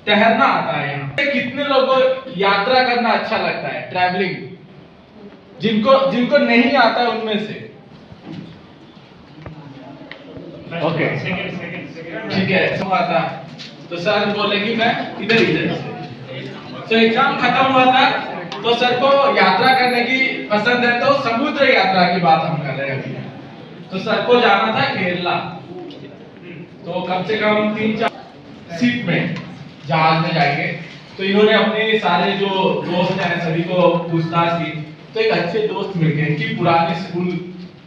ठहरना आता है यहाँ। कितने लोगों को यात्रा करना अच्छा लगता है, ट्रैवलिंग? जिनको नहीं आता है उनमें से? ओके, ठीक है, सब आता है। तो सर बोले कि मैं इधर से। तो एग्जाम खत्म हुआ था, तो सर को यात्रा करने की पसंद है, तो समुद्र यात्रा की बात हम कर रहे हैं अभी। तो सर को जाना था केरला, तो कम से कम 3-4 सीट में जहाज में जाएंगे। तो इन्होंने अपने सारे जो दोस्त हैं सभी को पूछताछ की, तो एक अच्छे दोस्त मिल गए कि पुराने स्कूल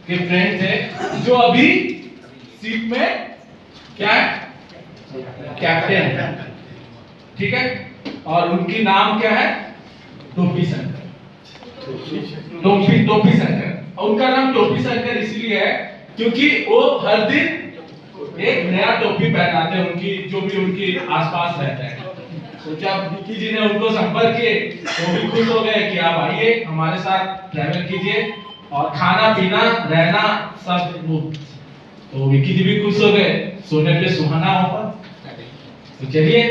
के फ्रेंड थे जो अभी सीट में क्या है, कैप्टन है, ठीक है। और उनकी नाम क्या है, टोपी शंकर। टोपी शंकर। और उनका नाम टोपी शंकर इसलिए है क्योंकि वो हर दिन एक नया टोपी पहनाते हैं उनकी, जो भी उनके आसपास रहते हैं। तो जब विक्की जी ने उनको संपर्क किए तो भी खुश हो गए कि आप आइए हमारे साथ ट्रैवल कीजिए और खाना पीना रहना सब मुफ्त। तो विक्की जी भी खुश हो गए, सोने पे सुहाना होगा। तो चलिए,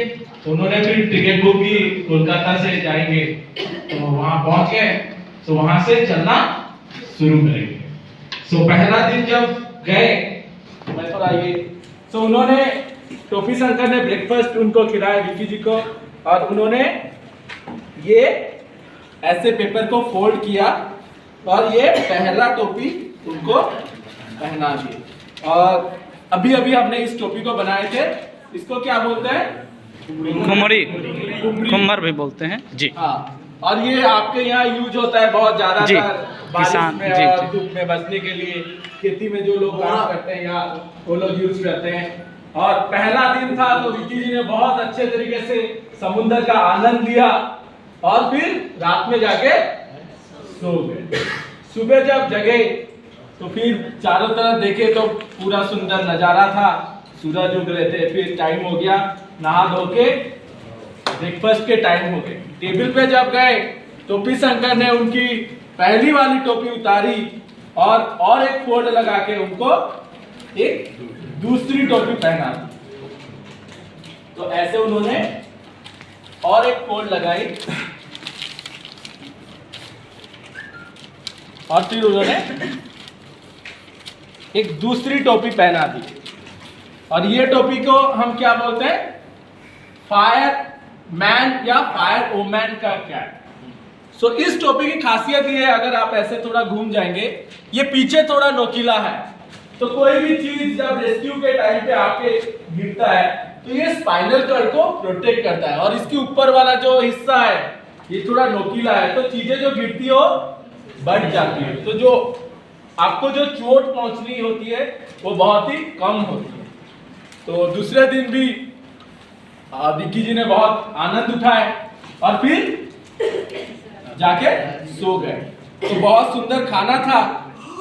तो उन्होंने फिर टिकट बुक की, कोलकाता से जाएंगे। तो वहां पहुंच गए, तो वहां से चलना शुरू करेंगे। तो पहला दिन जब गए, मैं तो आइए, तो उन्होंने टोपी शंकर ने ब्रेकफास्ट उनको खिलाया विक्की जी को, और उन्होंने ये ऐसे पेपर को फोल्ड किया और ये पहला टोपी उनको पहना दिया। और अभी अभी हमने इस टोपी को बनाए थे, इसको क्या बोलते हैं, कुमरी, कुम्हर भी बोलते हैं जी। हाँ, और ये आपके यहाँ यूज होता है बहुत ज्यादा बारिश में और धूप में बचने के लिए, खेती में जो लोग काम करते हैं या वो लोग यूज करते हैं। और पहला दिन था तो विक्की जी ने बहुत अच्छे तरीके से समुद्र का आनंद लिया और फिर रात में जाके सो गए। सुबह जब जगे तो फिर चारों तरफ देखे तो पूरा सुंदर नजारा था, सूरज उग रहे थे। फिर टाइम हो गया नहा धो के, ब्रेकफास्ट के टाइम हो गए। टेबल पे जब गए, टोपी शंकर ने उनकी पहली वाली टोपी उतारी और एक फोल्ड लगा के उनको एक दूसरी टोपी पहना दी। तो ऐसे उन्होंने और एक फोल्ड लगाई और फिर उन्होंने एक दूसरी टोपी पहना दी। और ये टोपी को हम क्या बोलते हैं, फायर मैन या फायर वोमैन का कैप। सो इस टोपी की खासियत ये है, अगर आप ऐसे थोड़ा घूम जाएंगे, ये पीछे थोड़ा नोकीला है, तो कोई भी चीज जब रेस्क्यू के टाइम पे आपके गिरता है तो ये स्पाइनल कॉर्ड को प्रोटेक्ट करता है। और इसके ऊपर वाला जो हिस्सा है ये थोड़ा नोकीला है, तो चीजें जो गिरती हो बढ़ जाती है, तो जो आपको जो चोट पहुंचनी होती है वो बहुत ही कम होती है। तो दूसरे दिन भी विक्की जी ने बहुत आनंद उठाए और फिर जाके सो गए। तो बहुत सुंदर खाना था।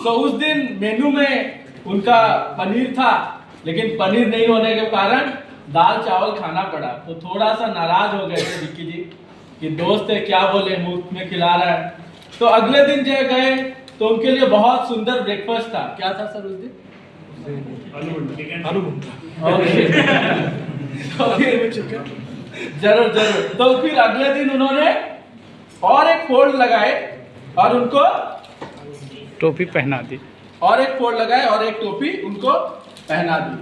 तो उस दिन मेनू में उनका पनीर था, लेकिन पनीर नहीं होने के कारण दाल चावल खाना पड़ा। तो थोड़ा सा नाराज हो गए थे विक्की जी कि दोस्त है क्या बोले, मुफ्त में खिला रहा है। तो अगले दिन जब गए तो उनके लिए बहुत सुंदर ब्रेकफास्ट था। क्या था सर उस दिन? जरूर जरूर। तो फिर अगले दिन उन्होंने और एक फोल्ड लगाए और उनको टोपी पहना दी, और एक फोल्ड लगाए और एक टोपी उनको पहना दी।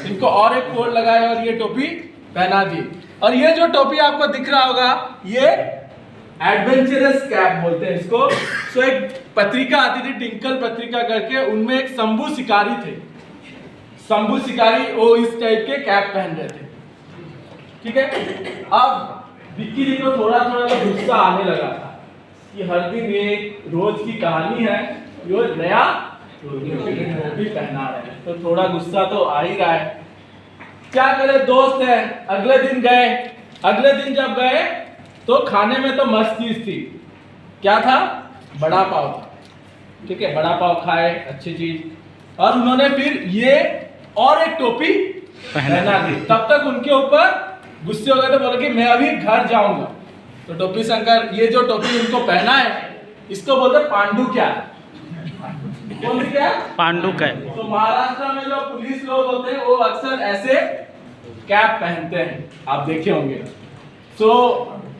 इनको और एक फोल्ड लगाए और ये टोपी पहना दी। और ये जो टोपी आपको दिख रहा होगा, ये एडवेंचरस कैप बोलते हैं इसको। सो एक पत्रिका आती थी, टिंकल पत्रिका करके, उनमें एक शंभू शिकारी थे। शंभू शिकारी वो इस टाइप के कैप पहन रहे थे, ठीक है। अब विक्की जी को थोड़ा थोड़ा गुस्सा आने लगा था कि हर दिन ये रोज की कहानी है, जो नया टोपी पहना रहे हैं, तो थोड़ा गुस्सा तो आ ही रहा है। क्या करे, दोस्त है। अगले दिन गए, अगले दिन जब गए तो खाने में तो मस्त चीज थी। क्या था? बड़ा पाव था, ठीक है। बड़ा पाव खाए, अच्छी चीज। और उन्होंने फिर ये और एक टोपी पहना दी। तब तक उनके ऊपर गुस्से हो गए थे, बोले कि मैं अभी घर जाऊंगा। तो टोपी शंकर ये जो टोपी उनको पहना है इसको बोलते पांडु क्या, कौन सी क्या? पांडुका है। तो महाराष्ट्र में जो पुलिस लोग होते हैं वो अक्सर ऐसे कैप पहनते हैं, आप देखे होंगे। सो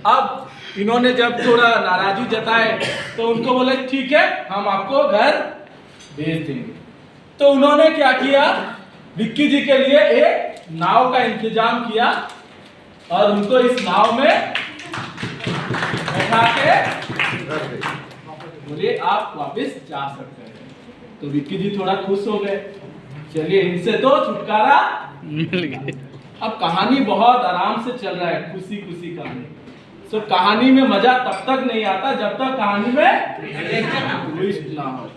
अब इन्होंने जब थोड़ा नाराजगी जताए तो उनको बोले ठीक है हम आपको घर भेज देंगे। तो उन्होंने क्या किया, विक्की जी के लिए एक नाव का इंतजाम किया और उनको इस नाव में बैठा के बोले आप वापस जा सकते हैं। तो विक्की जी थोड़ा खुश हो गए, चलिए इनसे तो छुटकारा मिल गए। अब कहानी बहुत आराम से चल रहा है, खुशी खुशी कहानी। सो कहानी में मजा तब तक नहीं आता जब तक कहानी में ट्विस्ट ना हो।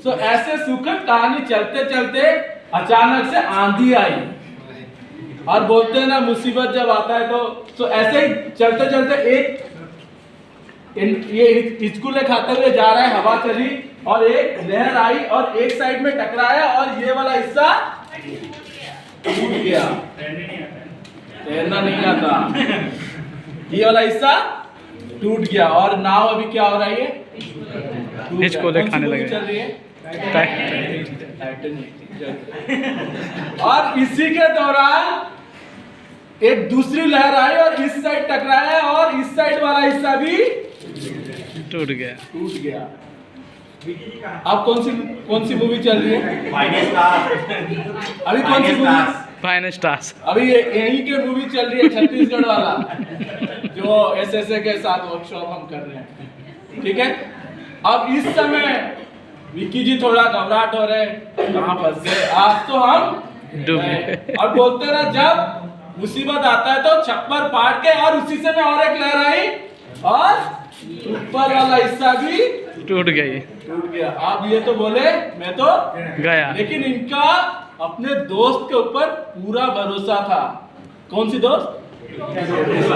सो ऐसे सुखद कहानी चलते चलते अचानक से आंधी आई और बोलते हैं ना मुसीबत जब आता है तो ऐसे ही चलते चलते एक ये हिचकुले खाते हुए जा रहा है, हवा चली और एक लहर आई और एक साइड में टकराया और ये वाला हिस्सा टूट गया। तैरना नहीं आता, ये वाला हिस्सा टूट गया और नाव अभी क्या हो रहा है, ये हिचकोले खाने लगे। चल रही है और इसी के दौरान एक दूसरी लहर आई और इस साइड टकराया और इस साइड वाला हिस्सा भी टूट गया। अब कौन सी मूवी चल रही है? अभी कौन सी मूवी? Fine stars. अभी यही के मूवी चल रही है छत्तीसगढ़ वाला जो एसएसए के साथ वर्कशॉप हम कर रहे हैं, ठीक है। अब इस समय विक्की जी थोड़ा घबराहट हो रहे, कहाँ फंस गए, आज तो हम डूब गए। गए। और बोलते ना जब मुसीबत आता है तो छप्पर फाड़ के और उसी समय और एक लहर आई और ऊपर वाला हिस्सा भी टूट गई। टूट गया। अब ये तो बोले मैं तो गया, लेकिन इनका अपने दोस्त के ऊपर पूरा भरोसा था। कौन सी दोस्त?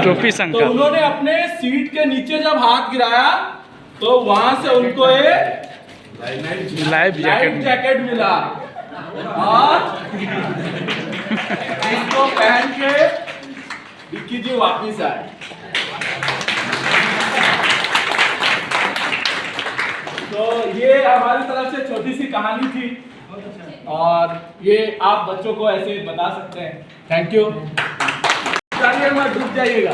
टोपी तो शंकर। उन्होंने अपने सीट के नीचे जब हाथ गिराया तो वहां से उनको एक लाइफ जैकेट मिला और इसको पहन के विक्की जी वापिस आए। तो ये हमारी तरफ से छोटी सी कहानी थी और ये आप बच्चों को ऐसे बता सकते हैं। Thank you. मत डूब जाइएगा।